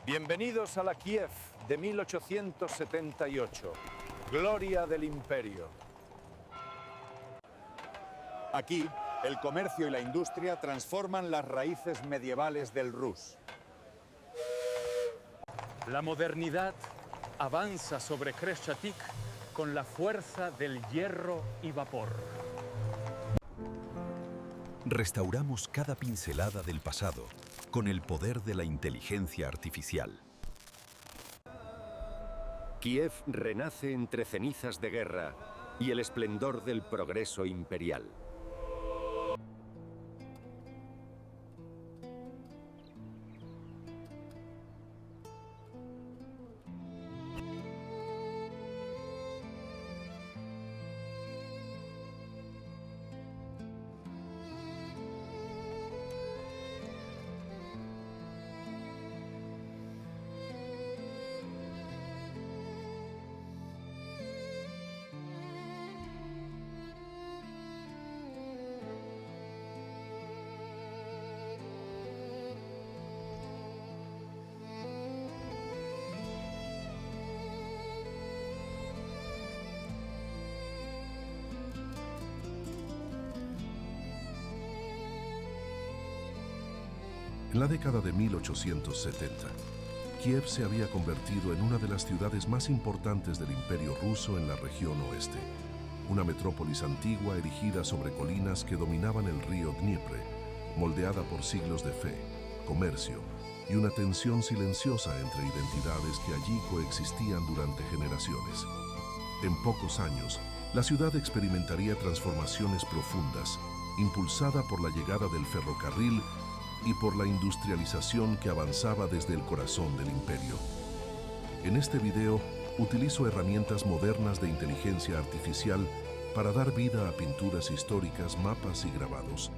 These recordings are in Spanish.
Bienvenidos a la Kiev de 1878, gloria del imperio. Aquí, el comercio y la industria transforman las raíces medievales del Rus. La modernidad avanza sobre Chrestchatyk con la fuerza del hierro y vapor. Restauramos cada pincelada del pasado con el poder de la inteligencia artificial. Kiev renace entre cenizas de guerra y el esplendor del progreso imperial. En la década de 1870, Kiev se había convertido en una de las ciudades más importantes del Imperio ruso en la región oeste, una metrópolis antigua erigida sobre colinas que dominaban el río Dniepre, moldeada por siglos de fe, comercio y una tensión silenciosa entre identidades que allí coexistían durante generaciones. En pocos años, la ciudad experimentaría transformaciones profundas, impulsada por la llegada del ferrocarril y por la industrialización que avanzaba desde el corazón del imperio. En este video, utilizo herramientas modernas de inteligencia artificial para dar vida a pinturas históricas, mapas y grabados,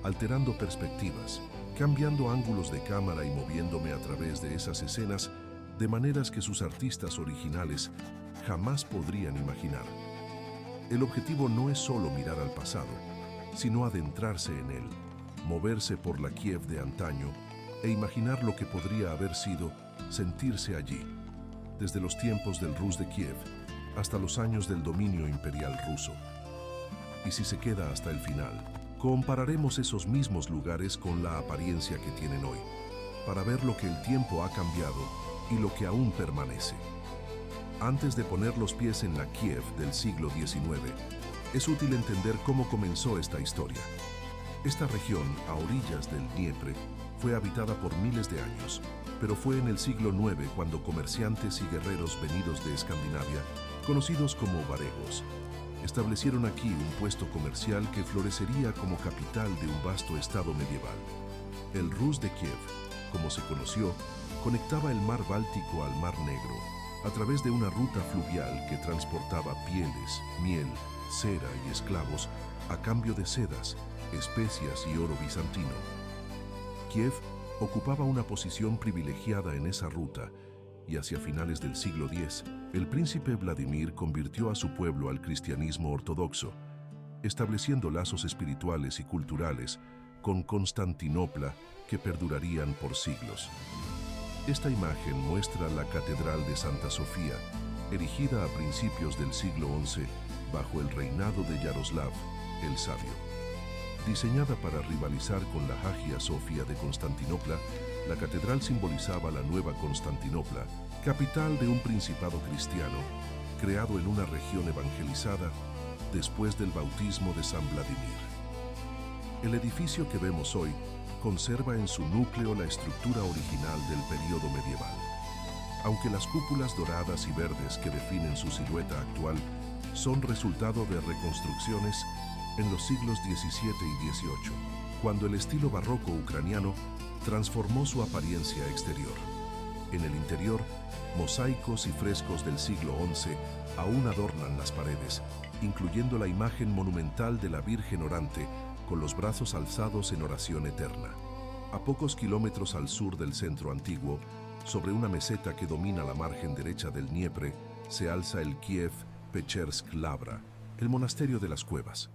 alterando perspectivas, cambiando ángulos de cámara y moviéndome a través de esas escenas de maneras que sus artistas originales jamás podrían imaginar. El objetivo no es solo mirar al pasado, sino adentrarse en él, moverse por la Kiev de antaño e imaginar lo que podría haber sido sentirse allí, desde los tiempos del Rus de Kiev hasta los años del dominio imperial ruso. Y si se queda hasta el final, compararemos esos mismos lugares con la apariencia que tienen hoy, para ver lo que el tiempo ha cambiado y lo que aún permanece. Antes de poner los pies en la Kiev del siglo XIX, es útil entender cómo comenzó esta historia. Esta región, a orillas del Dniepre, fue habitada por miles de años, pero fue en el siglo IX cuando comerciantes y guerreros venidos de Escandinavia, conocidos como varegos, establecieron aquí un puesto comercial que florecería como capital de un vasto estado medieval. El Rus de Kiev, como se conoció, conectaba el mar Báltico al mar Negro, a través de una ruta fluvial que transportaba pieles, miel, cera y esclavos a cambio de sedas, especias y oro bizantino. Kiev ocupaba una posición privilegiada en esa ruta y hacia finales del siglo X, el príncipe Vladimir convirtió a su pueblo al cristianismo ortodoxo, estableciendo lazos espirituales y culturales con Constantinopla que perdurarían por siglos. Esta imagen muestra la Catedral de Santa Sofía, erigida a principios del siglo XI bajo el reinado de Yaroslav el Sabio. Diseñada para rivalizar con la Hagia Sofia de Constantinopla, la catedral simbolizaba la nueva Constantinopla, capital de un principado cristiano, creado en una región evangelizada después del bautismo de San Vladimir. El edificio que vemos hoy conserva en su núcleo la estructura original del período medieval. Aunque las cúpulas doradas y verdes que definen su silueta actual son resultado de reconstrucciones en los siglos XVII y XVIII, cuando el estilo barroco ucraniano transformó su apariencia exterior. En el interior, mosaicos y frescos del siglo XI aún adornan las paredes, incluyendo la imagen monumental de la Virgen orante con los brazos alzados en oración eterna. A pocos kilómetros al sur del centro antiguo, sobre una meseta que domina la margen derecha del Dniepre, se alza el Kiev Pechersk Lavra, el monasterio de las cuevas.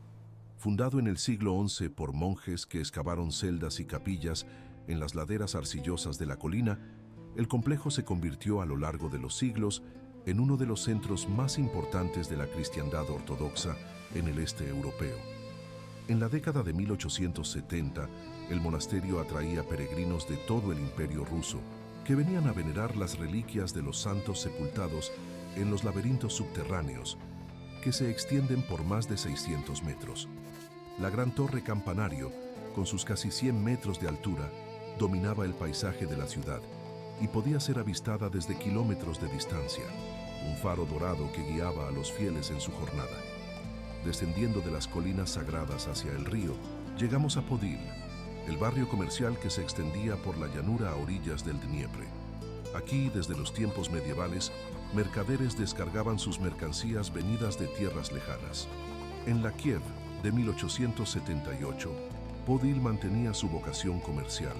Fundado en el siglo XI por monjes que excavaron celdas y capillas en las laderas arcillosas de la colina, el complejo se convirtió a lo largo de los siglos en uno de los centros más importantes de la cristiandad ortodoxa en el este europeo. En la década de 1870, el monasterio atraía peregrinos de todo el imperio ruso, que venían a venerar las reliquias de los santos sepultados en los laberintos subterráneos, que se extienden por más de 600 metros. La gran torre campanario, con sus casi 100 metros de altura, dominaba el paisaje de la ciudad y podía ser avistada desde kilómetros de distancia, un faro dorado que guiaba a los fieles en su jornada. Descendiendo de las colinas sagradas hacia el río, llegamos a Podil, el barrio comercial que se extendía por la llanura a orillas del Dniepre. Aquí, desde los tiempos medievales, mercaderes descargaban sus mercancías venidas de tierras lejanas. En la Kiev de 1878, Podil mantenía su vocación comercial,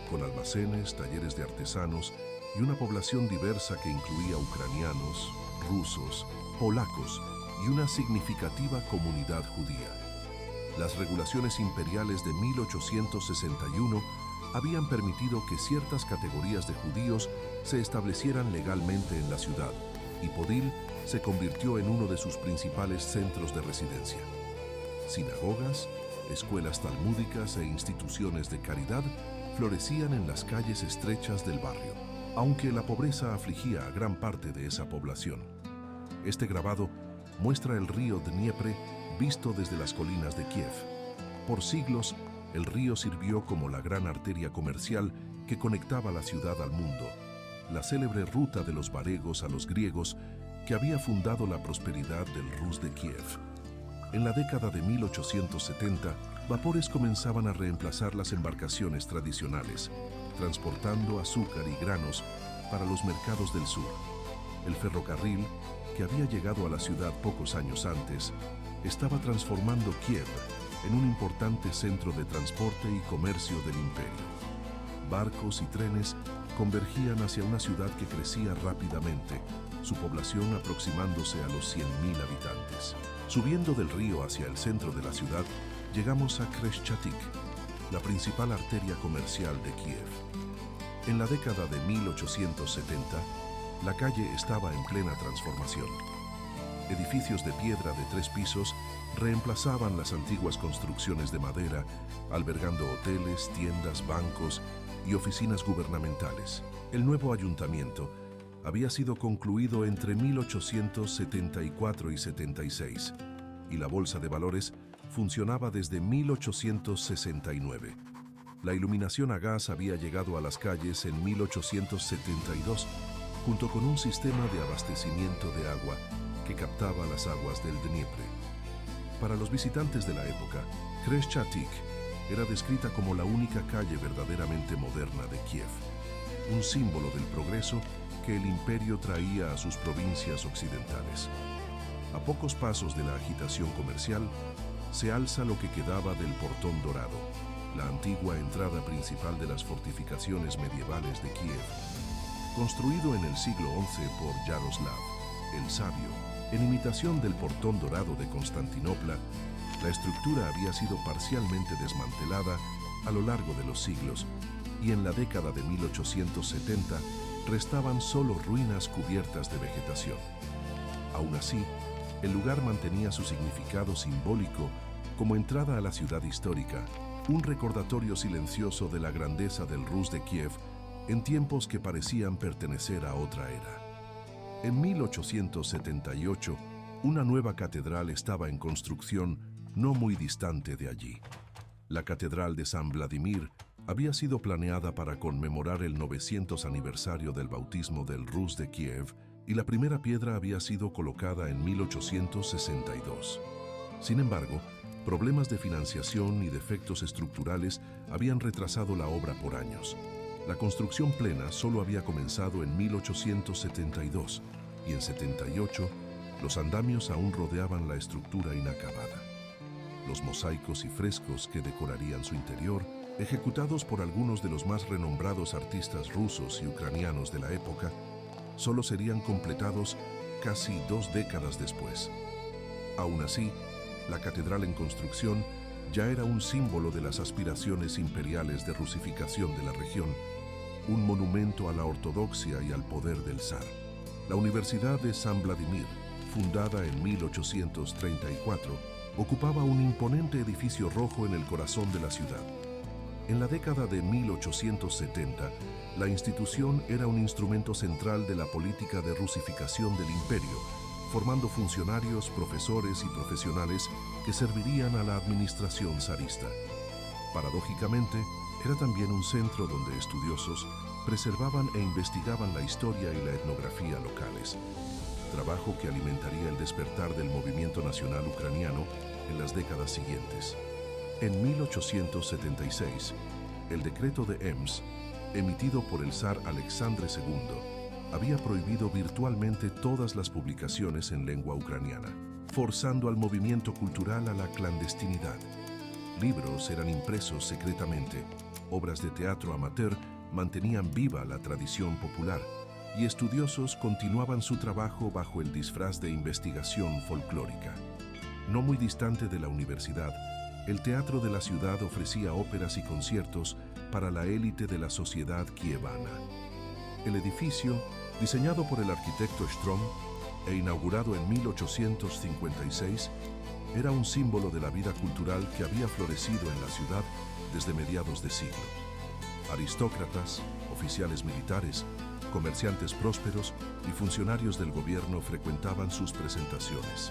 con almacenes, talleres de artesanos y una población diversa que incluía ucranianos, rusos, polacos y una significativa comunidad judía. Las regulaciones imperiales de 1861 habían permitido que ciertas categorías de judíos se establecieran legalmente en la ciudad, y Podil se convirtió en uno de sus principales centros de residencia. Sinagogas, escuelas talmúdicas e instituciones de caridad florecían en las calles estrechas del barrio, aunque la pobreza afligía a gran parte de esa población. Este grabado muestra el río Dniepre visto desde las colinas de Kiev. Por siglos, el río sirvió como la gran arteria comercial que conectaba la ciudad al mundo, la célebre ruta de los varegos a los griegos que había fundado la prosperidad del Rus de Kiev. En la década de 1870, vapores comenzaban a reemplazar las embarcaciones tradicionales, transportando azúcar y granos para los mercados del sur. El ferrocarril, que había llegado a la ciudad pocos años antes, estaba transformando Kiev en un importante centro de transporte y comercio del imperio. Barcos y trenes convergían hacia una ciudad que crecía rápidamente, su población aproximándose a los 100.000 habitantes. Subiendo del río hacia el centro de la ciudad, llegamos a Khreshchatyk, la principal arteria comercial de Kiev. En la década de 1870, la calle estaba en plena transformación. Edificios de piedra de 3 pisos reemplazaban las antiguas construcciones de madera, albergando hoteles, tiendas, bancos y oficinas gubernamentales. El nuevo ayuntamiento había sido concluido entre 1874 y 76, y la bolsa de valores funcionaba desde 1869. La iluminación a gas había llegado a las calles en 1872, junto con un sistema de abastecimiento de agua que captaba las aguas del Dniepre. Para los visitantes de la época, Khreshchatyk era descrita como la única calle verdaderamente moderna de Kiev, un símbolo del progreso que el imperio traía a sus provincias occidentales. A pocos pasos de la agitación comercial, se alza lo que quedaba del Portón Dorado, la antigua entrada principal de las fortificaciones medievales de Kiev. Construido en el siglo XI por Yaroslav, el Sabio, en imitación del Portón Dorado de Constantinopla, la estructura había sido parcialmente desmantelada a lo largo de los siglos, y en la década de 1870 restaban solo ruinas cubiertas de vegetación. Aún así, el lugar mantenía su significado simbólico como entrada a la ciudad histórica, un recordatorio silencioso de la grandeza del Rus de Kiev en tiempos que parecían pertenecer a otra era. En 1878, una nueva catedral estaba en construcción no muy distante de allí. La Catedral de San Vladimir había sido planeada para conmemorar el 900 aniversario del bautismo del Rus de Kiev, y la primera piedra había sido colocada en 1862. Sin embargo, problemas de financiación y defectos estructurales habían retrasado la obra por años. La construcción plena solo había comenzado en 1872, y en 78 los andamios aún rodeaban la estructura inacabada. Los mosaicos y frescos que decorarían su interior, ejecutados por algunos de los más renombrados artistas rusos y ucranianos de la época, solo serían completados casi 2 décadas después. Aún así, la catedral en construcción ya era un símbolo de las aspiraciones imperiales de rusificación de la región, un monumento a la ortodoxia y al poder del zar. La Universidad de San Vladimir, fundada en 1834, ocupaba un imponente edificio rojo en el corazón de la ciudad. En la década de 1870, la institución era un instrumento central de la política de rusificación del imperio, formando funcionarios, profesores y profesionales que servirían a la administración zarista. Paradójicamente, era también un centro donde estudiosos preservaban e investigaban la historia y la etnografía locales, trabajo que alimentaría el despertar del movimiento nacional ucraniano en las décadas siguientes. En 1876, el decreto de Ems, emitido por el zar Alexandre II, había prohibido virtualmente todas las publicaciones en lengua ucraniana, forzando al movimiento cultural a la clandestinidad. Libros eran impresos secretamente, obras de teatro amateur mantenían viva la tradición popular y estudiosos continuaban su trabajo bajo el disfraz de investigación folclórica. No muy distante de la universidad, el teatro de la ciudad ofrecía óperas y conciertos para la élite de la sociedad kievana. El edificio, diseñado por el arquitecto Strom e inaugurado en 1856, era un símbolo de la vida cultural que había florecido en la ciudad desde mediados de siglo. Aristócratas, oficiales militares, comerciantes prósperos y funcionarios del gobierno frecuentaban sus presentaciones,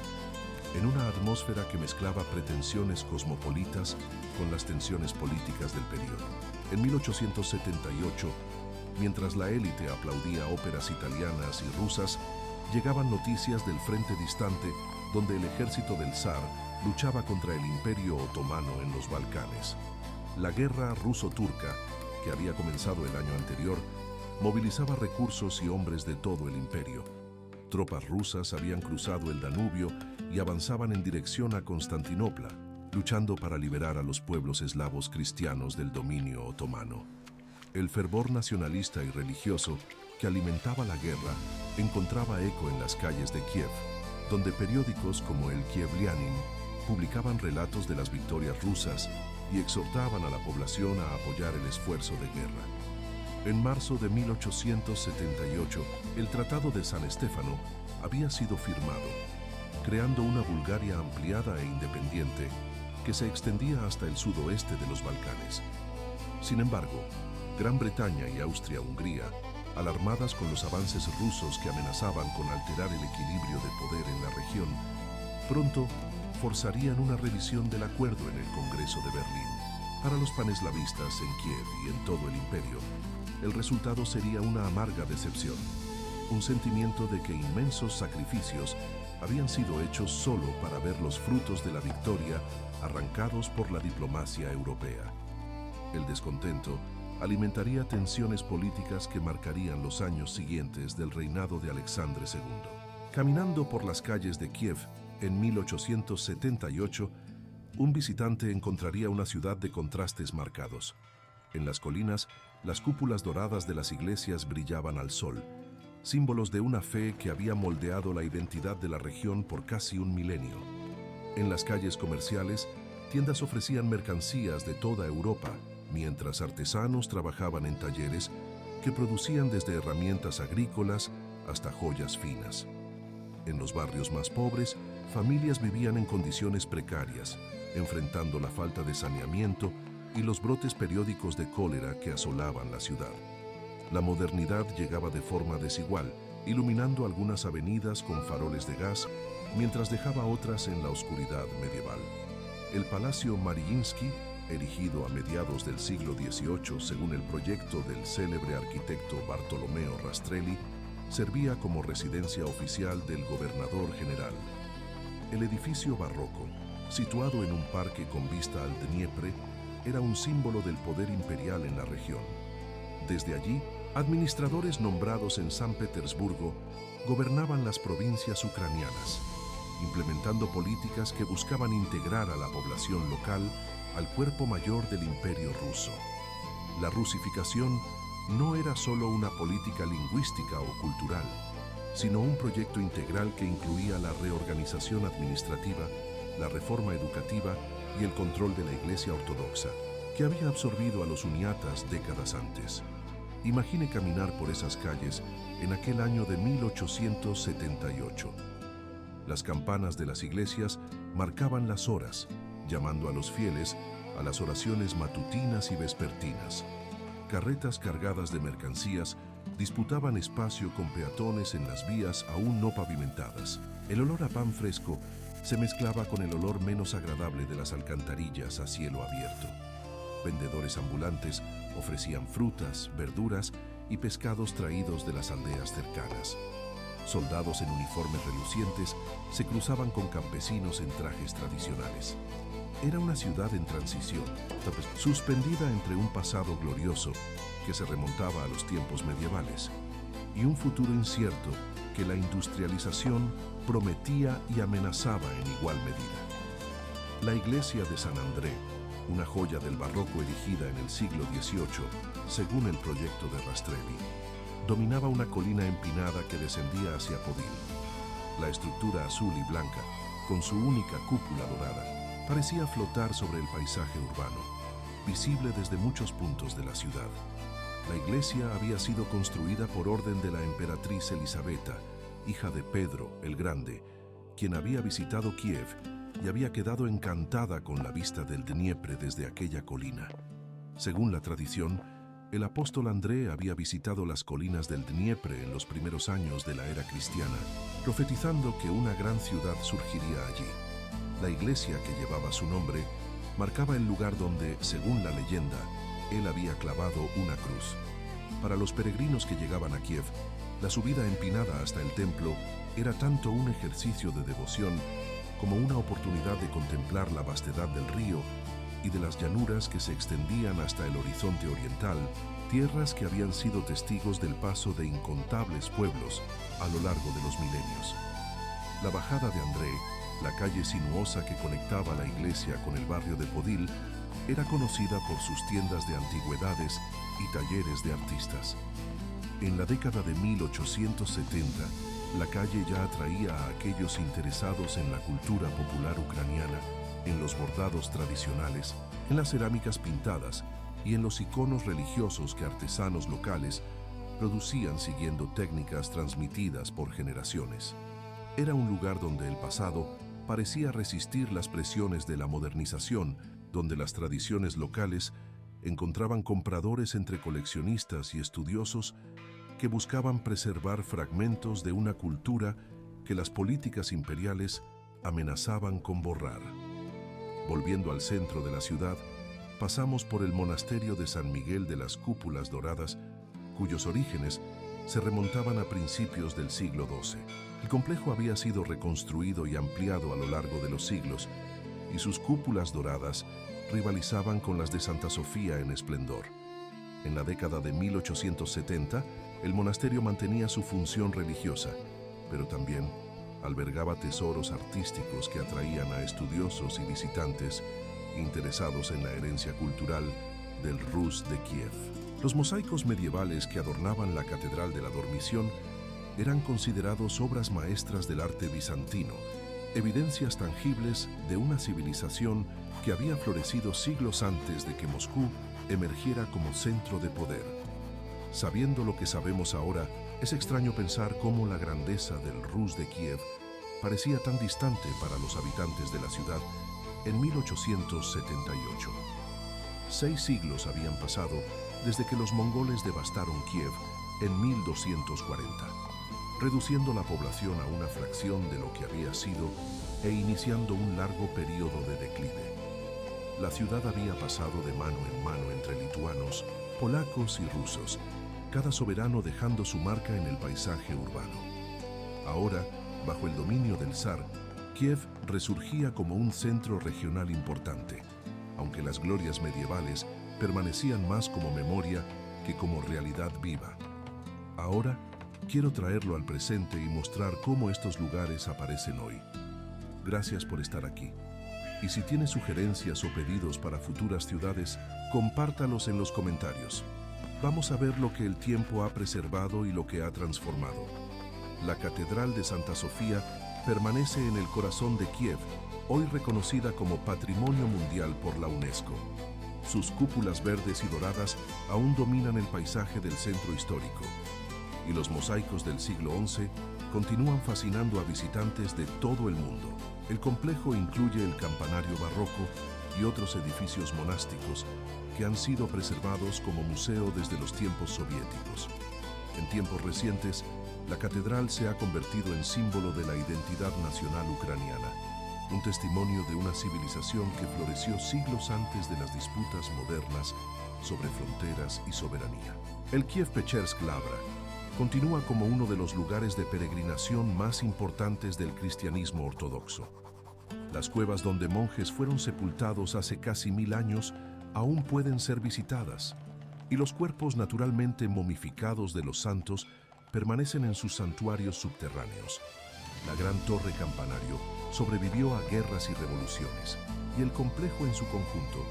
en una atmósfera que mezclaba pretensiones cosmopolitas con las tensiones políticas del periodo. En 1878, mientras la élite aplaudía óperas italianas y rusas, llegaban noticias del frente distante donde el ejército del zar luchaba contra el Imperio Otomano en los Balcanes. La guerra ruso-turca, que había comenzado el año anterior, movilizaba recursos y hombres de todo el imperio. Tropas rusas habían cruzado el Danubio y avanzaban en dirección a Constantinopla, luchando para liberar a los pueblos eslavos cristianos del dominio otomano. El fervor nacionalista y religioso que alimentaba la guerra encontraba eco en las calles de Kiev, donde periódicos como el Kievlianin publicaban relatos de las victorias rusas y exhortaban a la población a apoyar el esfuerzo de guerra. En marzo de 1878, el Tratado de San Estéfano había sido firmado, creando una Bulgaria ampliada e independiente que se extendía hasta el sudoeste de los Balcanes. Sin embargo, Gran Bretaña y Austria-Hungría, alarmadas con los avances rusos que amenazaban con alterar el equilibrio de poder en la región, pronto forzarían una revisión del acuerdo en el Congreso de Berlín. Para los paneslavistas en Kiev y en todo el imperio, el resultado sería una amarga decepción, un sentimiento de que inmensos sacrificios habían sido hechos solo para ver los frutos de la victoria arrancados por la diplomacia europea. El descontento alimentaría tensiones políticas que marcarían los años siguientes del reinado de Alexandre II. Caminando por las calles de Kiev en 1878, un visitante encontraría una ciudad de contrastes marcados. En las colinas, las cúpulas doradas de las iglesias brillaban al sol, símbolos de una fe que había moldeado la identidad de la región por casi un milenio. En las calles comerciales, tiendas ofrecían mercancías de toda Europa, mientras artesanos trabajaban en talleres que producían desde herramientas agrícolas hasta joyas finas. En los barrios más pobres, familias vivían en condiciones precarias, enfrentando la falta de saneamiento y los brotes periódicos de cólera que asolaban la ciudad. La modernidad llegaba de forma desigual, iluminando algunas avenidas con faroles de gas, mientras dejaba otras en la oscuridad medieval. El Palacio Mariinsky, erigido a mediados del siglo XVIII según el proyecto del célebre arquitecto Bartolomeo Rastrelli, servía como residencia oficial del gobernador general. El edificio barroco, situado en un parque con vista al Dniepre, era un símbolo del poder imperial en la región. Desde allí, administradores nombrados en San Petersburgo gobernaban las provincias ucranianas, implementando políticas que buscaban integrar a la población local al cuerpo mayor del imperio ruso. La rusificación no era solo una política lingüística o cultural, sino un proyecto integral que incluía la reorganización administrativa, la reforma educativa y el control de la Iglesia Ortodoxa, que había absorbido a los uniatas décadas antes. Imagine caminar por esas calles en aquel año de 1878. Las campanas de las iglesias marcaban las horas, llamando a los fieles a las oraciones matutinas y vespertinas. Carretas cargadas de mercancías disputaban espacio con peatones en las vías aún no pavimentadas. El olor a pan fresco se mezclaba con el olor menos agradable de las alcantarillas a cielo abierto. Vendedores ambulantes ofrecían frutas, verduras y pescados traídos de las aldeas cercanas. Soldados en uniformes relucientes se cruzaban con campesinos en trajes tradicionales. Era una ciudad en transición, suspendida entre un pasado glorioso que se remontaba a los tiempos medievales y un futuro incierto que la industrialización prometía y amenazaba en igual medida. La iglesia de San André, una joya del barroco erigida en el siglo XVIII, según el proyecto de Rastrelli, dominaba una colina empinada que descendía hacia Podil. La estructura azul y blanca, con su única cúpula dorada, parecía flotar sobre el paisaje urbano, visible desde muchos puntos de la ciudad. La iglesia había sido construida por orden de la emperatriz Elisabetta, hija de Pedro el Grande, quien había visitado Kiev y había quedado encantada con la vista del Dniepre desde aquella colina. Según la tradición, el apóstol André había visitado las colinas del Dniepre en los primeros años de la era cristiana, profetizando que una gran ciudad surgiría allí. La iglesia que llevaba su nombre marcaba el lugar donde, según la leyenda, él había clavado una cruz. Para los peregrinos que llegaban a Kiev, la subida empinada hasta el templo era tanto un ejercicio de devoción como una oportunidad de contemplar la vastedad del río y de las llanuras que se extendían hasta el horizonte oriental, tierras que habían sido testigos del paso de incontables pueblos a lo largo de los milenios. La bajada de André, la calle sinuosa que conectaba la iglesia con el barrio de Podil, era conocida por sus tiendas de antigüedades y talleres de artistas. En la década de 1870, la calle ya atraía a aquellos interesados en la cultura popular ucraniana, en los bordados tradicionales, en las cerámicas pintadas y en los iconos religiosos que artesanos locales producían siguiendo técnicas transmitidas por generaciones. Era un lugar donde el pasado parecía resistir las presiones de la modernización, donde las tradiciones locales encontraban compradores entre coleccionistas y estudiosos que buscaban preservar fragmentos de una cultura que las políticas imperiales amenazaban con borrar. Volviendo al centro de la ciudad, pasamos por el monasterio de San Miguel de las Cúpulas Doradas, cuyos orígenes se remontaban a principios del siglo XII. El complejo había sido reconstruido y ampliado a lo largo de los siglos, y sus cúpulas doradas rivalizaban con las de Santa Sofía en esplendor. En la década de 1870, el monasterio mantenía su función religiosa, pero también albergaba tesoros artísticos que atraían a estudiosos y visitantes interesados en la herencia cultural del Rus de Kiev. Los mosaicos medievales que adornaban la Catedral de la Dormición eran considerados obras maestras del arte bizantino, evidencias tangibles de una civilización que había florecido siglos antes de que Moscú emergiera como centro de poder. Sabiendo lo que sabemos ahora, es extraño pensar cómo la grandeza del Rus de Kiev parecía tan distante para los habitantes de la ciudad en 1878. 6 siglos habían pasado desde que los mongoles devastaron Kiev en 1240, reduciendo la población a una fracción de lo que había sido e iniciando un largo periodo de declive. La ciudad había pasado de mano en mano entre lituanos, polacos y rusos, cada soberano dejando su marca en el paisaje urbano. Ahora, bajo el dominio del zar, Kiev resurgía como un centro regional importante, aunque las glorias medievales permanecían más como memoria que como realidad viva. Ahora, quiero traerlo al presente y mostrar cómo estos lugares aparecen hoy. Gracias por estar aquí. Y si tiene sugerencias o pedidos para futuras ciudades, compártalos en los comentarios. Vamos a ver lo que el tiempo ha preservado y lo que ha transformado. La Catedral de Santa Sofía permanece en el corazón de Kiev, hoy reconocida como Patrimonio Mundial por la UNESCO. Sus cúpulas verdes y doradas aún dominan el paisaje del centro histórico, y los mosaicos del siglo XI continúan fascinando a visitantes de todo el mundo. El complejo incluye el campanario barroco y otros edificios monásticos que han sido preservados como museo desde los tiempos soviéticos. En tiempos recientes, la catedral se ha convertido en símbolo de la identidad nacional ucraniana, un testimonio de una civilización que floreció siglos antes de las disputas modernas sobre fronteras y soberanía. El Kiev-Pechersk Lavra continúa como uno de los lugares de peregrinación más importantes del cristianismo ortodoxo. Las cuevas donde monjes fueron sepultados hace casi 1000 años aún pueden ser visitadas, y los cuerpos naturalmente momificados de los santos permanecen en sus santuarios subterráneos. La gran torre campanario sobrevivió a guerras y revoluciones, y el complejo en su conjunto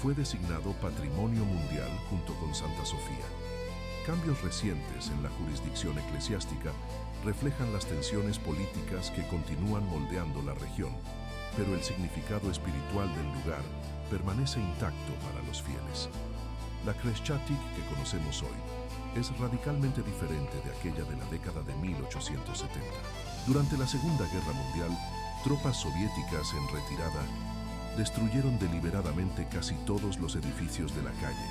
fue designado Patrimonio Mundial junto con Santa Sofía. Cambios recientes en la jurisdicción eclesiástica reflejan las tensiones políticas que continúan moldeando la región, pero el significado espiritual del lugar permanece intacto para los fieles. La Khreshchatyk que conocemos hoy es radicalmente diferente de aquella de la década de 1870. Durante la Segunda Guerra Mundial, tropas soviéticas en retirada destruyeron deliberadamente casi todos los edificios de la calle.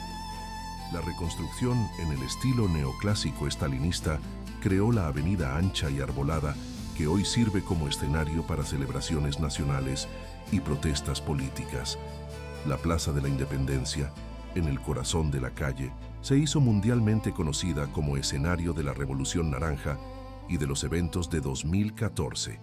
La reconstrucción en el estilo neoclásico estalinista creó la avenida ancha y arbolada que hoy sirve como escenario para celebraciones nacionales y protestas políticas. La Plaza de la Independencia, en el corazón de la calle, se hizo mundialmente conocida como escenario de la Revolución Naranja y de los eventos de 2014.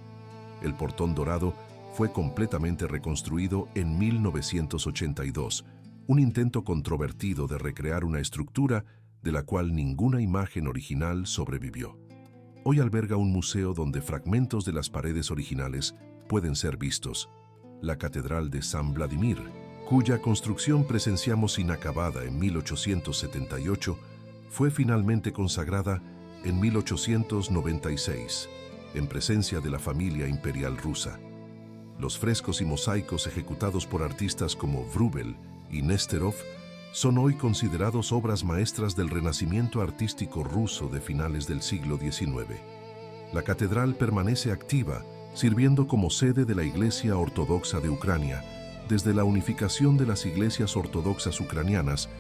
El Portón Dorado fue completamente reconstruido en 1982, un intento controvertido de recrear una estructura de la cual ninguna imagen original sobrevivió. Hoy alberga un museo donde fragmentos de las paredes originales pueden ser vistos. La Catedral de San Vladimir, cuya construcción presenciamos inacabada en 1878, fue finalmente consagrada en 1896, en presencia de la familia imperial rusa. Los frescos y mosaicos ejecutados por artistas como Wrubel y Nesterov son hoy considerados obras maestras del renacimiento artístico ruso de finales del siglo XIX. La catedral permanece activa, sirviendo como sede de la Iglesia Ortodoxa de Ucrania, desde la unificación de las iglesias ortodoxas ucranianas